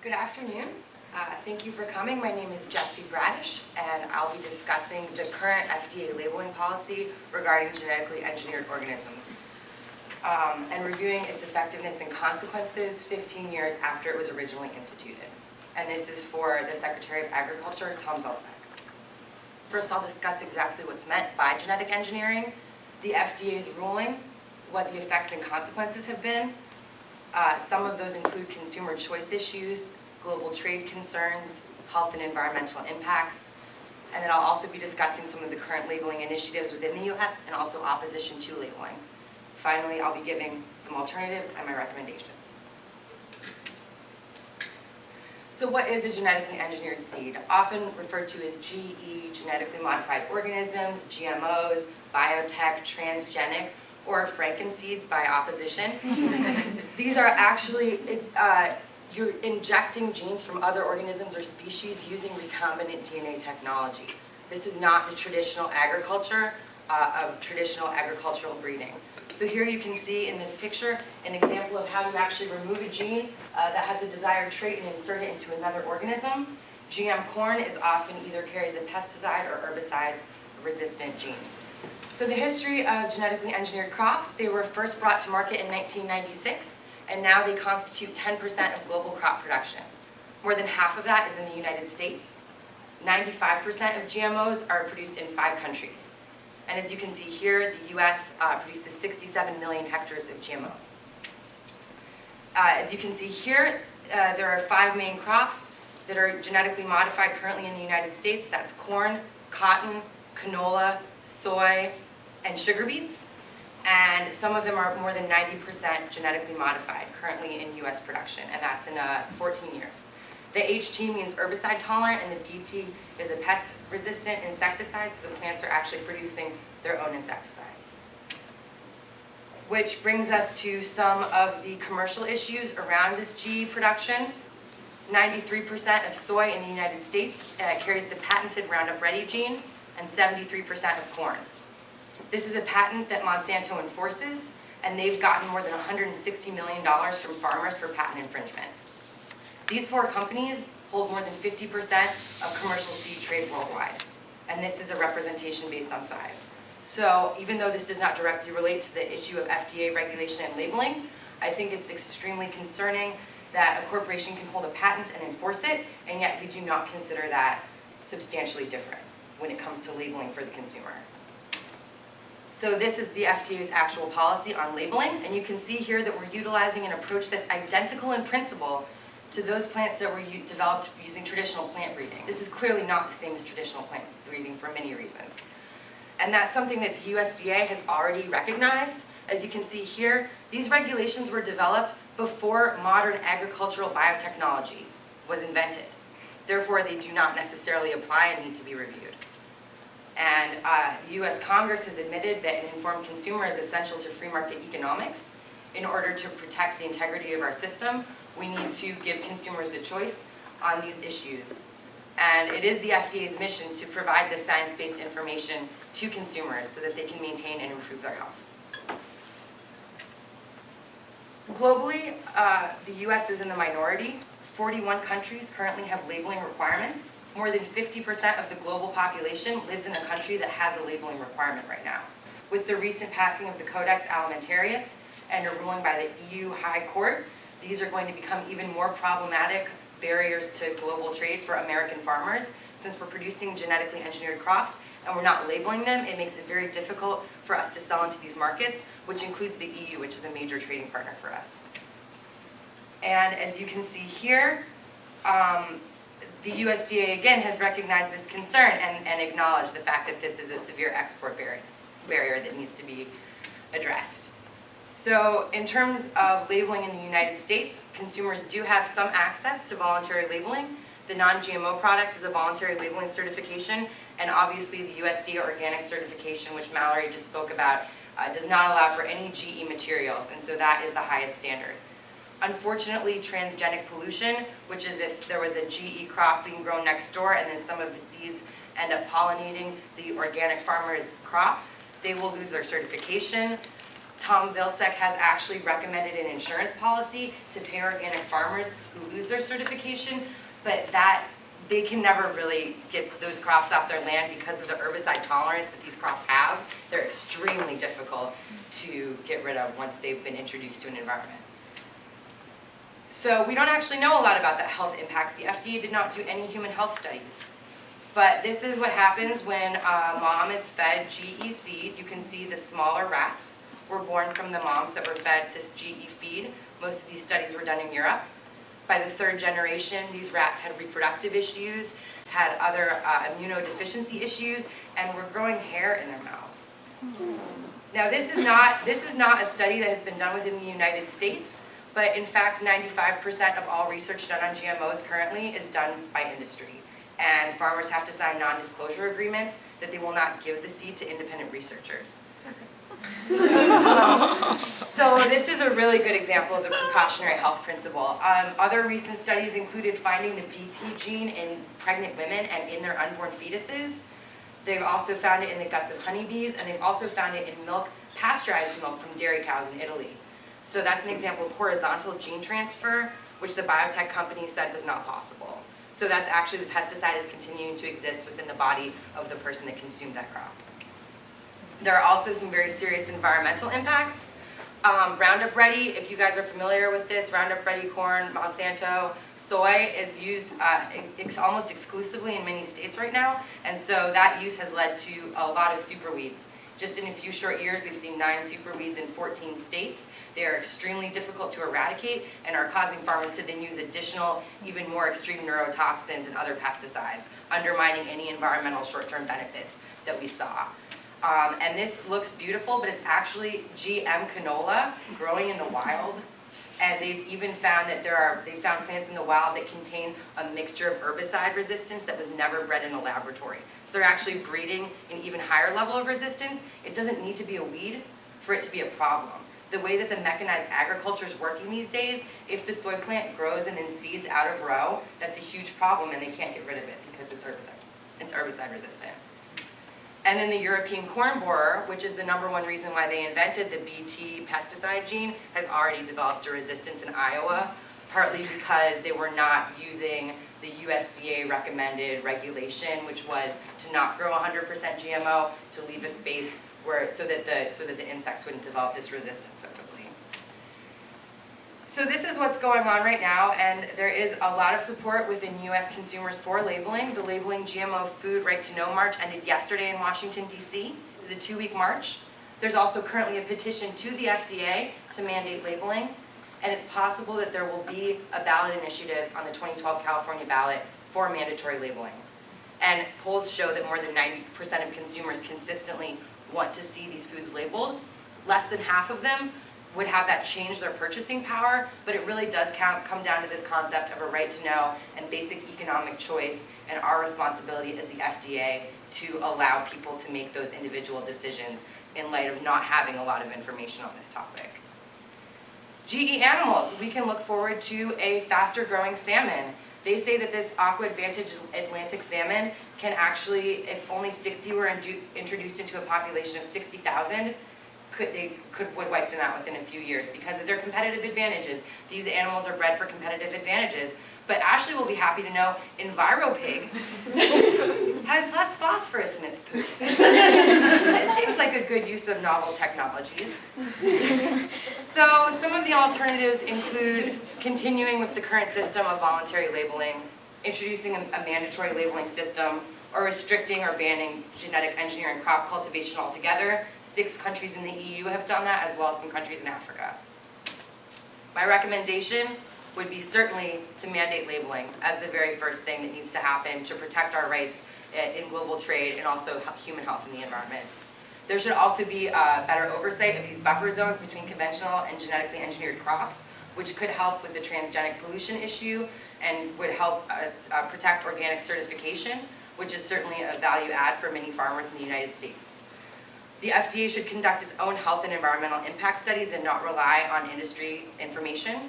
Good afternoon. Thank you for coming. My name is Jessie Bradish, and I'll be discussing the current FDA labeling policy regarding genetically engineered organisms and reviewing its effectiveness and consequences 15 years after it was originally instituted. And this is for the Secretary of Agriculture, Tom Vilsack. First, I'll discuss exactly what's meant by genetic engineering, the FDA's ruling, what the effects and consequences have been. Some of those include consumer choice issues, global trade concerns, health and environmental impacts, and then I'll also be discussing some of the current labeling initiatives within the U.S. and also opposition to labeling. Finally, I'll be giving some alternatives and my recommendations. So what is a genetically engineered seed? Often referred to as GE, genetically modified organisms, GMOs, biotech, transgenic, or frankenseeds by opposition. These are actually, you're injecting genes from other organisms or species using recombinant DNA technology. This is not the traditional agriculture of traditional agricultural breeding. So here you can see in this picture an example of how you actually remove a gene that has a desired trait and insert it into another organism. GM corn is often either carries a pesticide or herbicide resistant gene. So the history of genetically engineered crops, they were first brought to market in 1996, and now they constitute 10% of global crop production. More than half of that is in the United States. 95% of GMOs are produced in 5 countries. And as you can see here, the US produces 67 million hectares of GMOs. As you can see here, there are 5 main crops that are genetically modified currently in the United States. That's corn, cotton, canola, soy, and sugar beets. And some of them are more than 90% genetically modified currently in US production, and that's in 14 years. The HT means herbicide tolerant, and the BT is a pest-resistant insecticide, so the plants are actually producing their own insecticides. Which brings us to some of the commercial issues around this GE production. 93% of soy in the United States carries the patented Roundup Ready gene, and 73% of corn. This is a patent that Monsanto enforces, and they've gotten more than $160 million from farmers for patent infringement. These 4 companies hold more than 50% of commercial seed trade worldwide, and this is a representation based on size. So even though this does not directly relate to the issue of FDA regulation and labeling, I think it's extremely concerning that a corporation can hold a patent and enforce it, and yet we do not consider that substantially different when it comes to labeling for the consumer. So this is the FDA's actual policy on labeling, and you can see here that we're utilizing an approach that's identical in principle to those plants that were developed using traditional plant breeding. This is clearly not the same as traditional plant breeding for many reasons. And that's something that the USDA has already recognized. As you can see here, these regulations were developed before modern agricultural biotechnology was invented. Therefore, they do not necessarily apply and need to be reviewed. And the U.S. Congress has admitted that an informed consumer is essential to free market economics. In order to protect the integrity of our system, we need to give consumers the choice on these issues. And it is the FDA's mission to provide this science-based information to consumers so that they can maintain and improve their health. Globally, the U.S. is in the minority. 41 countries currently have labeling requirements. More than 50% of the global population lives in a country that has a labeling requirement right now. With the recent passing of the Codex Alimentarius and a ruling by the EU High Court, these are going to become even more problematic barriers to global trade for American farmers. Since we're producing genetically engineered crops and we're not labeling them, it makes it very difficult for us to sell into these markets, which includes the EU, which is a major trading partner for us. And as you can see here, the USDA again has recognized this concern and acknowledged the fact that this is a severe export barrier that needs to be addressed. So in terms of labeling in the United States, consumers do have some access to voluntary labeling. The non-GMO product is a voluntary labeling certification, and obviously the USDA organic certification, which Mallory just spoke about, does not allow for any GE materials, and so that is the highest standard. Unfortunately, transgenic pollution, which is if there was a GE crop being grown next door and then some of the seeds end up pollinating the organic farmer's crop, they will lose their certification. Tom Vilsack has actually recommended an insurance policy to pay organic farmers who lose their certification, but that they can never really get those crops off their land because of the herbicide tolerance that these crops have. They're extremely difficult to get rid of once they've been introduced to an environment. So we don't actually know a lot about the health impacts. The FDA did not do any human health studies. But this is what happens when a mom is fed GE seed. You can see the smaller rats were born from the moms that were fed this GE feed. Most of these studies were done in Europe. By the third generation, these rats had reproductive issues, had other immunodeficiency issues, and were growing hair in their mouths. Now this is not a study that has been done within the United States, but in fact 95% of all research done on GMOs currently is done by industry. And farmers have to sign non-disclosure agreements that they will not give the seed to independent researchers. So this is a really good example of the precautionary health principle. Other recent studies included finding the Bt gene in pregnant women and in their unborn fetuses. They've also found it in the guts of honeybees, and they've also found it in milk, pasteurized milk from dairy cows in Italy. So that's an example of horizontal gene transfer, which the biotech company said was not possible. So that's actually, the pesticide is continuing to exist within the body of the person that consumed that crop. There are also some very serious environmental impacts. Roundup Ready, if you guys are familiar with this, Roundup Ready corn, Monsanto, soy is used almost exclusively in many states right now, and so that use has led to a lot of superweeds. Just in a few short years, we've seen 9 superweeds in 14 states. They are extremely difficult to eradicate and are causing farmers to then use additional, even more extreme neurotoxins and other pesticides, undermining any environmental short-term benefits that we saw. And this looks beautiful, but it's actually GM canola growing in the wild. And they've even found that they found plants in the wild that contain a mixture of herbicide resistance that was never bred in a laboratory. So they're actually breeding an even higher level of resistance. It doesn't need to be a weed for it to be a problem. The way that the mechanized agriculture is working these days, if the soy plant grows and then seeds out of row, that's a huge problem and they can't get rid of it because it's herbicide resistant. And then the European corn borer, which is the #1 reason why they invented the Bt pesticide gene, has already developed a resistance in Iowa, partly because they were not using the USDA recommended regulation, which was to not grow 100% GMO, to leave a space where, so that the insects wouldn't develop this resistance so quickly. So this is what's going on right now, and there is a lot of support within U.S. consumers for labeling. The Labeling GMO Food Right to Know March ended yesterday in Washington, D.C. It was a 2-week march. There's also currently a petition to the FDA to mandate labeling, and it's possible that there will be a ballot initiative on the 2012 California ballot for mandatory labeling. And polls show that more than 90% of consumers consistently want to see these foods labeled. Less than half of them would have that change their purchasing power, but it really does come down to this concept of a right to know and basic economic choice, and our responsibility as the FDA to allow people to make those individual decisions in light of not having a lot of information on this topic. GE animals, we can look forward to a faster growing salmon. They say that this Aqua Advantage Atlantic salmon can actually, if only 60 were introduced into a population of 60,000, would wipe them out within a few years because of their competitive advantages. These animals are bred for competitive advantages. But Ashley will be happy to know EnviroPig has less phosphorus in its poop. It seems like a good use of novel technologies. So some of the alternatives include continuing with the current system of voluntary labeling, introducing a mandatory labeling system, or restricting or banning genetic engineering crop cultivation altogether. 6 countries in the EU have done that, as well as some countries in Africa. My recommendation would be certainly to mandate labeling as the very first thing that needs to happen to protect our rights in global trade and also human health and the environment. There should also be better oversight of these buffer zones between conventional and genetically engineered crops, which could help with the transgenic pollution issue and would help protect organic certification, which is certainly a value add for many farmers in the United States. The FDA should conduct its own health and environmental impact studies and not rely on industry information.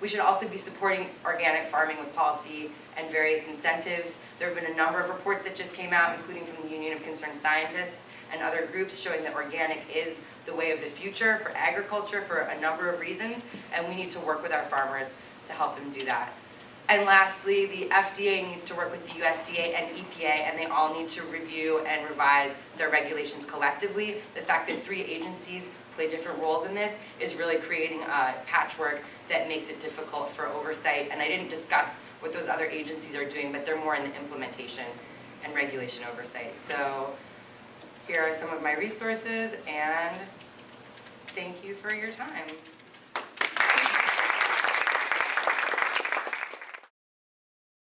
We should also be supporting organic farming with policy and various incentives. There have been a number of reports that just came out, including from the Union of Concerned Scientists and other groups, showing that organic is the way of the future for agriculture for a number of reasons, and we need to work with our farmers to help them do that. And lastly, the FDA needs to work with the USDA and EPA, and they all need to review and revise their regulations collectively. The fact that 3 agencies play different roles in this is really creating a patchwork that makes it difficult for oversight. And I didn't discuss what those other agencies are doing, but they're more in the implementation and regulation oversight. So here are some of my resources, and thank you for your time.